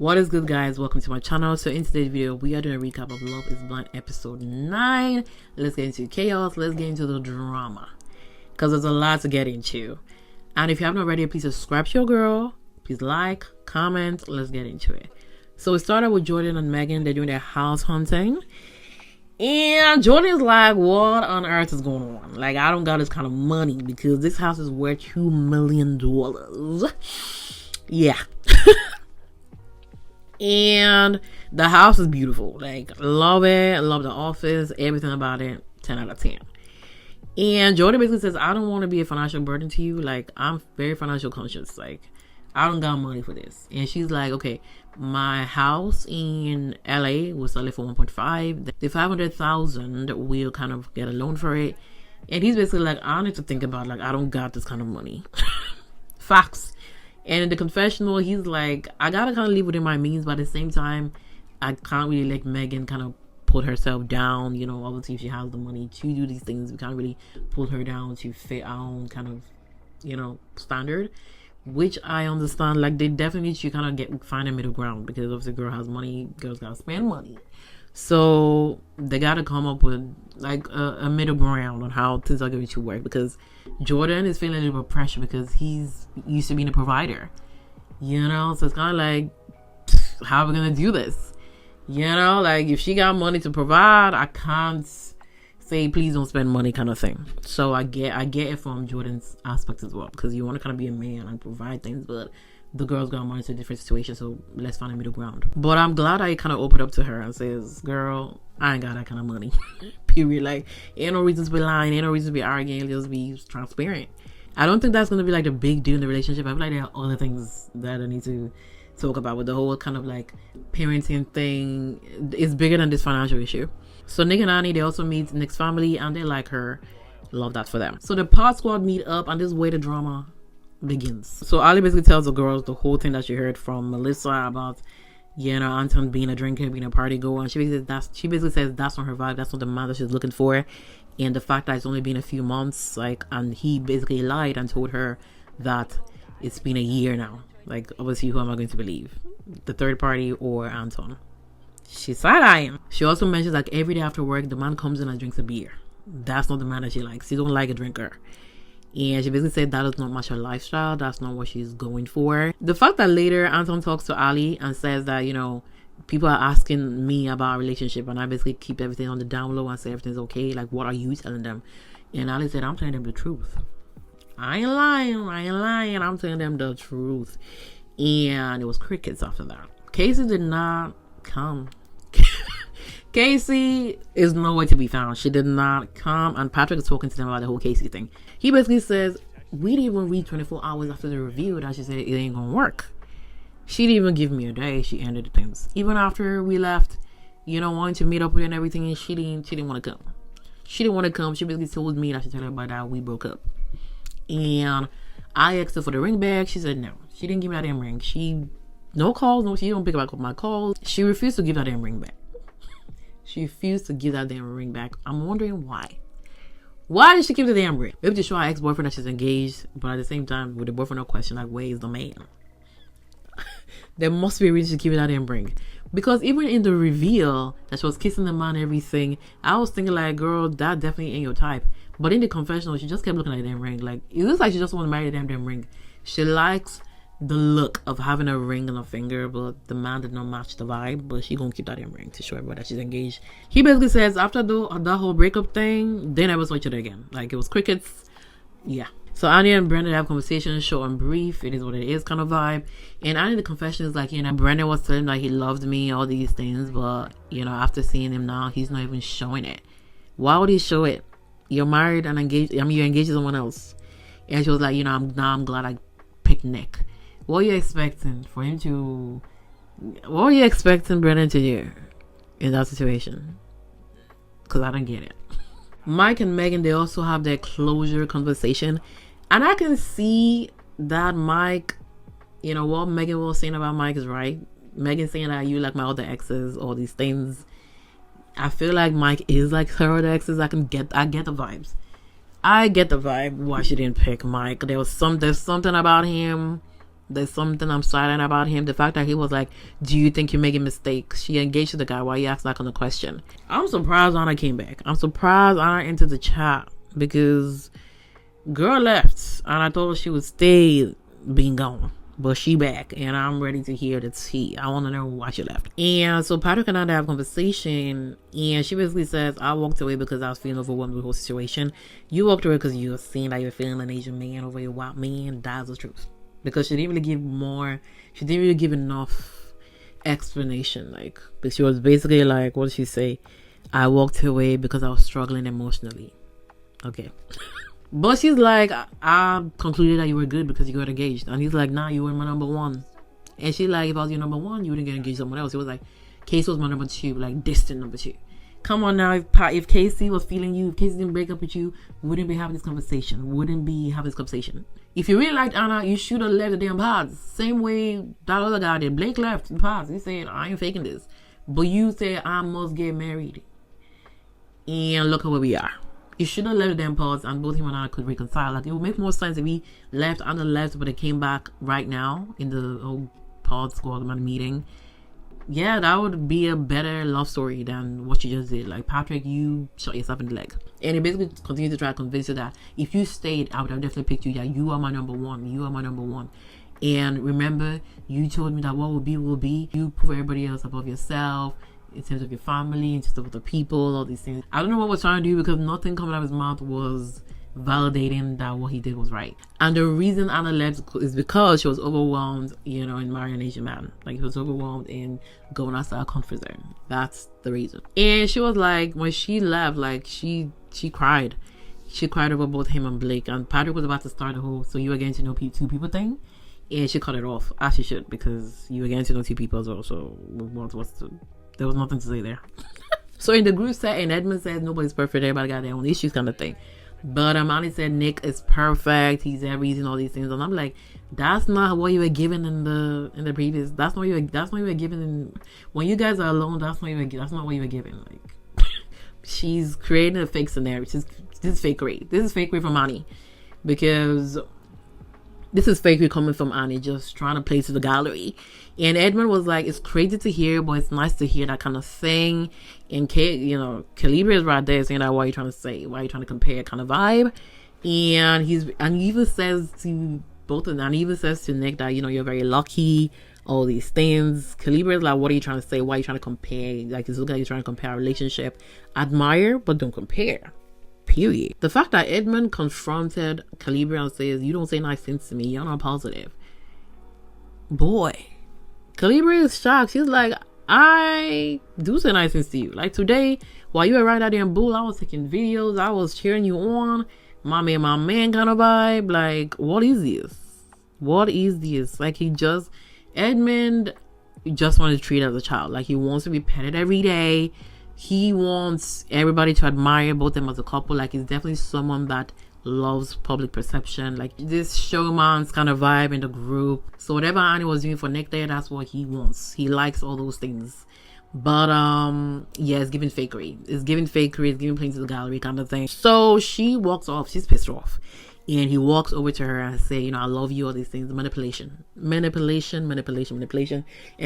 What is good, guys? Welcome to my channel. So in today's video we are doing a recap of Love is Blind episode 9. Let's get into chaos, let's get into the drama, because there's a lot to get into. And if you haven't already, please subscribe to your girl, please like, comment, let's get into it. So it started with Jordan and Megan. They're doing their house hunting, and Jordan's like, what on earth is going on? Like, I don't got this kind of money because this house is worth $2 million. Yeah. And the house is beautiful. Like, love it. I love the office, everything about it. 10 out of 10. And Jordan basically says, I don't want to be a financial burden to you. Like, I'm very financial conscious. Like, I don't got money for this. And she's like, okay, my house in LA will sell it for 1.5. The 500,000 we'll kind of get a loan for it. And he's basically like, I need to think about, like, I don't got this kind of money. Facts. And in the confessional, he's like, I gotta kind of live within my means, but at the same time, I can't really let Megan kind of put herself down. You know, obviously if she has the money to do these things, we can't really put her down to fit our own kind of, you know, standard. Which I understand. Like, they definitely need to kind of find a middle ground, because obviously girl has money, girls gotta spend money. So they gotta come up with like a middle ground on how things are going to work, because Jordan is feeling a little bit of pressure because he's used to being a provider, you know. So it's kind of like, how are we gonna do this? You know, like, if she got money to provide, I can't say please don't spend money kind of thing. So I get it from Jordan's aspect as well, because you want to kind of be a man and provide things, but the girls got money to a different situation, so let's find a middle ground. But I'm glad I kind of opened up to her and says, girl, I ain't got that kind of money. Period. Like, ain't no reason to be lying, ain't no reason to be arguing, just be transparent. I don't think that's going to be like the big deal in the relationship. I feel like there are other things that I need to talk about with the whole kind of like parenting thing. It's bigger than this financial issue. So Nick and Annie, they also meet Nick's family and they like her. Love that for them. So the pod squad meet up, and this is where the drama begins. So Ali basically tells the girls the whole thing that she heard from Melissa about, you know, Anton being a drinker, being a party goer, and she basically says that's not her vibe, that's not the man that she's looking for. And the fact that it's only been a few months, like, and he basically lied and told her that it's been a year now. Like, obviously, who am I going to believe, the third party or Anton? She side-eyeing. She also mentions, like, every day after work the man comes in and drinks a beer. That's not the man that she likes. She don't like a drinker. And she basically said that is not much her lifestyle. That's not what she's going for. The fact that later Anton talks to Ali and says that, you know, people are asking me about our relationship, and I basically keep everything on the down low and say everything's okay. Like, what are you telling them? And Ali said, I'm telling them the truth. I ain't lying. I'm telling them the truth. And it was crickets after that. Casey did not come. Casey is nowhere to be found. She did not come, and Patrick is talking to them about the whole Casey thing. He basically says, we didn't even read 24 hours after the review that she said it ain't gonna work. She didn't even give me a day. She ended the things. Even after we left, you know, wanting to meet up with her and everything, and she didn't want to come. She didn't want to come. She basically told me that she told everybody that we broke up. And I asked her for the ring back. She said no. She didn't give me that damn ring. No calls, no, she don't pick up my calls. She refused to give that damn ring back. She refused to give that damn ring back. I'm wondering why. Why did she keep the damn ring? Maybe to show her ex-boyfriend that she's engaged, but at the same time, with the boyfriend, no question, like, where is the man? There must be a reason to keep that damn ring. Because even in the reveal that she was kissing the man and everything, I was thinking, like, girl, that definitely ain't your type. But in the confessional, she just kept looking at the damn ring. Like, it looks like she just want to marry the damn ring. She likes the look of having a ring on her finger, but the man did not match the vibe. But she gonna keep that damn ring to show everybody that she's engaged. He basically says after that whole breakup thing, they never saw each other again. Like, it was crickets. Yeah. So Annie and Brandon have conversations, short and brief. It is what it is kind of vibe. And Annie, the confession is like, you know, Brandon was telling him that he loved me, all these things, but, you know, after seeing him now, he's not even showing it. Why would he show it? You're married and engaged. I mean, you're engaged to someone else. And she was like, you know, I'm glad I picked Nick. What are you expecting for him to? What are you expecting Brennan to do in that situation? Because I don't get it. Mike and Megan, they also have their closure conversation, and I can see that Mike, you know, what Megan was saying about Mike is right. Megan saying that you like my other exes, all these things. I feel like Mike is like her other exes. I get the vibes. I get the vibe why she didn't pick Mike. There's something about him There's something I'm silent about him. The fact that he was like, do you think you're making mistakes? She engaged with the guy while he asked that kind of question. I'm surprised Anna came back. I'm surprised Anna entered the chat because girl left and I thought she would stay being gone. But she back and I'm ready to hear the tea. I want to know why she left. And so Patrick and I have a conversation and she basically says, I walked away because I was feeling overwhelmed with the whole situation. You walked away because you were seeing that you were feeling an Asian man over a white man. That's the truth. Because she didn't really give enough explanation. Like, but she was basically like, what did she say? I walked away because I was struggling emotionally. Okay. But she's like, I concluded that you were good because you got engaged. And he's like, nah, you were my number one. And she's like, if I was your number one, you wouldn't get engaged to someone else. He was like, Casey was my number two, like distant number two. Come on now, if Casey was feeling you, if Casey didn't break up with you, wouldn't be having this conversation. If you really liked Anna, you should have left the damn pods. Same way that other guy did. Blake left the pods. He said, I ain't faking this. But you said, I must get married. And look at where we are. You should have left the damn pods and both him and I could reconcile. Like, it would make more sense if he left on the left, but it came back right now in the whole pod squad meeting. Yeah, that would be a better love story than what you just did. Like, Patrick, you shot yourself in the leg. And he basically continued to try to convince you that if you stayed, I would have definitely picked you. That you are my number one. You are my number one. And remember, you told me that what will be will be. You put everybody else above yourself. In terms of your family, in terms of the people, all these things. I don't know what we're trying to do because nothing coming out of his mouth was validating that what he did was right. And the reason Anna left is because she was overwhelmed, in marrying an Asian man. Like, she was overwhelmed in going outside her comfort zone. That's the reason. And she was like, when she left, like, she cried. She cried over both him and Blake. And Patrick was about to start the whole, so you were getting to know two people thing. And she cut it off, as she should, because you were getting to know two people as well. So there was nothing to say there. So in the group set, and Edmond says nobody's perfect, everybody got their own issues kind of thing. But Amani said Nick is perfect, he's everything, all these things. And I'm like, that's not what you were given in the previous. That's not what you were given when you guys are alone. That's not what you were given. Like, she's creating a fake scenario. This is fakery. This is fakery from Annie, because this is fakery coming from Annie, just trying to play to the gallery. And Edmond was like, it's crazy to hear, but it's nice to hear that kind of thing. And Kalybriah is right there saying that, what are you trying to say? Why are you trying to compare kind of vibe? And he even says to both of them, and he even says to Nick that, you're very lucky, all these things. Kalybriah is like, what are you trying to say? Why are you trying to compare? Like, it's looking like you're trying to compare our relationship. Admire, but don't compare. Period. The fact that Edmond confronted Kalybriah and says, you don't say nice things to me, you're not positive. Boy. Kalybriah is shocked. She's like, I do say nice things to you. Like, today, while you were riding that damn bull, I was taking videos, I was cheering you on, my man kind of vibe. Like, what is this? Like, Edmond just wanted to treat her as a child. Like, he wants to be petted every day. He wants everybody to admire both them as a couple. Like, he's definitely someone that loves public perception, like this showman's kind of vibe in the group. So whatever Annie was doing for Nick there, that's what he wants. He likes all those things. But yeah, it's giving fakery. It's giving playing to the gallery kind of thing. So she walks off. She's pissed off. And he walks over to her and say, I love you, all these things. Manipulation. And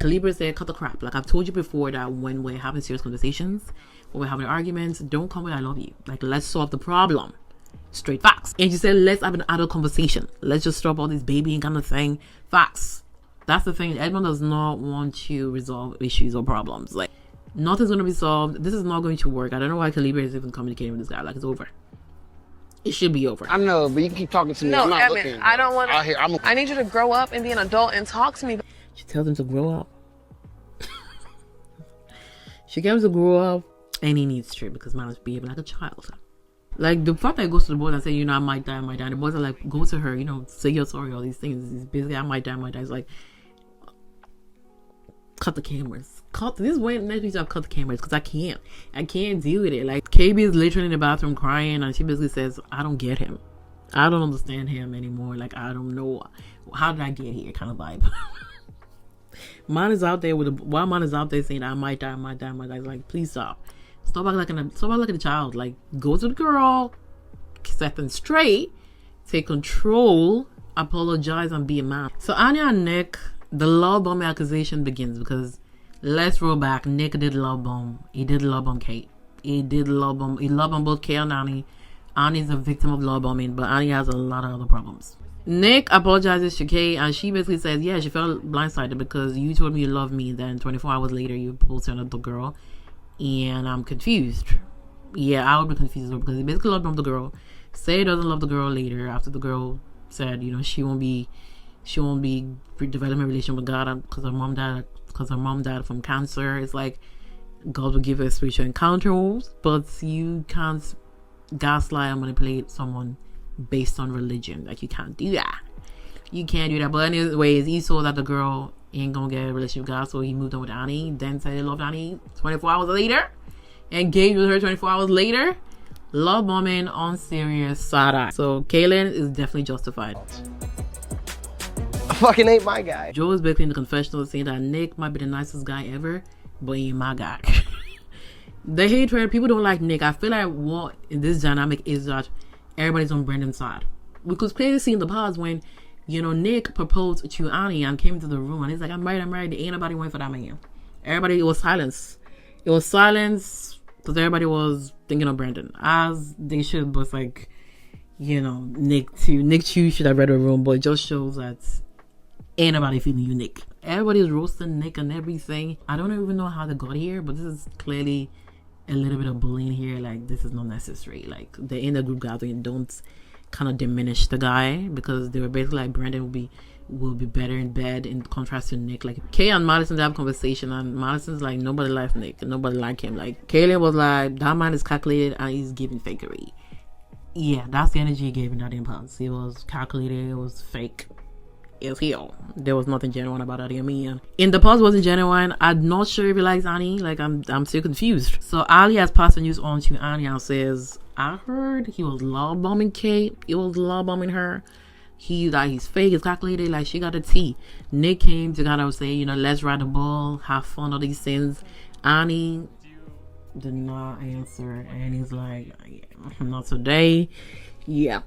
Kalybriah said, cut the crap. Like, I've told you before that when we're having serious conversations, when we're having arguments, don't come with I love you. Like, let's solve the problem. Straight facts. And she said, let's have an adult conversation. Let's just stop all this babying kind of thing. Facts. That's the thing. Edmond does not want to resolve issues or problems. Like, nothing's going to be solved. This is not going to work. I don't know why Kalybriah is even communicating with this guy. Like, it's over. It should be over. I know, but you keep talking to me. No, I'm not Edmond, looking. I don't want to. I need you to grow up and be an adult and talk to me. She tells him to grow up. She comes to grow up, and he needs to, because man is behaving like a child. Like, the fact that he goes to the boys and say, I might die. And the boys are like, go to her, say you're sorry, all these things. It's basically, I might die. It's like, cut the cameras. This is when next week I've cut the cameras, because I can't deal with it. Like, KB is literally in the bathroom crying, and she basically says, I don't get him. I don't understand him anymore. Like, I don't know. How did I get here? Kind of vibe. Man is out there saying, I might die. It's like, please stop. Stop acting like a child. Like, go to the girl, set them straight, take control, apologize and be a man. So Anya and Nick, the love bomb accusation begins because let's roll back. Nick did love bomb. He did love bomb Kate. He did love bomb. He love bomb both Kate and Annie. Annie's a victim of love bombing, but Annie has a lot of other problems. Nick apologizes to Kate, and she basically says, yeah, she felt blindsided because you told me you love me, then 24 hours later you proposed to another girl, and I'm confused. Yeah, I would be confused because he basically loved the girl, say he doesn't love the girl later after the girl said, you know, she won't be developing a relationship with God because her mom died from cancer. It's like God will give her spiritual encounters, but you can't gaslight and manipulate someone based on religion. Like, you can't do that. You can't do that. But anyways, he saw that the girl ain't gonna get a relationship with God, so he moved on with Annie. Then said he loved Annie 24 hours later, engaged with her 24 hours later. Love bombing on serious side eye. So Kaylin is definitely justified. I fucking ain't my guy. Joe is basically in the confessional saying that Nick might be the nicest guy ever, but he ain't my guy. The hatred, people don't like Nick. I feel like what in this dynamic is that everybody's on Brendan's side. We could clearly see in the past when, you know, Nick proposed to Annie and came into the room and he's like, I'm married. Ain't nobody went for that man. It was silence. It was silence because everybody was thinking of Brendan, as they should. But it's like, you know, Nick too should have read the room, but it just shows that ain't nobody feeling you, Nick. Everybody's roasting Nick and everything. I don't even know how they got here, but this is clearly a little bit of bullying here. Like, this is not necessary. Like, they're in the group gathering, don't kind of diminish the guy, because they were basically like Brendan will be better in bed in contrast to Nick. Like, Kay and Madison have a conversation and Madison's like, nobody liked Nick, nobody liked him. Like, Kaylin was like, that man is calculated and he's giving fakery. Yeah, that's the energy he gave in that impulse. It was calculated, it was fake. Is heel. There was nothing genuine about it. I mean, in the pause wasn't genuine. I'm not sure if he likes Annie. Like, I'm still confused. So Ali has passed the news on to Annie and says, I heard he was love bombing Kate. He was love bombing her. He's fake. He's calculated. Like, she got a T. Nick came to kind of say, you know, let's ride the ball, have fun, all these things. Annie did not answer, and he's like, not today. Yeah.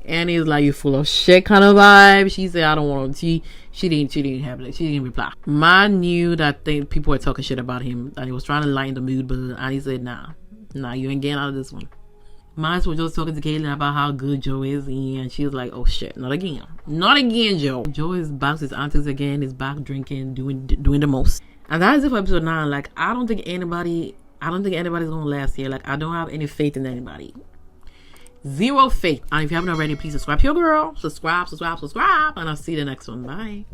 And he's like, you full of shit kind of vibe. She said, I don't want to. She didn't have it. She didn't reply. Man knew that people were talking shit about him, and he was trying to lighten the mood, but Annie said, nah, you ain't getting out of this one. Mine was just talking to Kaylin about how good Joe is, and she was like, oh shit, not again, Joe. Joe is back to his antics again. He's back drinking, doing the most. And that is it for episode 9. Like, I don't think anybody's gonna last here. Like, I don't have any faith in anybody. Zero faith. And if you haven't already, please subscribe to your girl. Subscribe. And I'll see you the next one. Bye.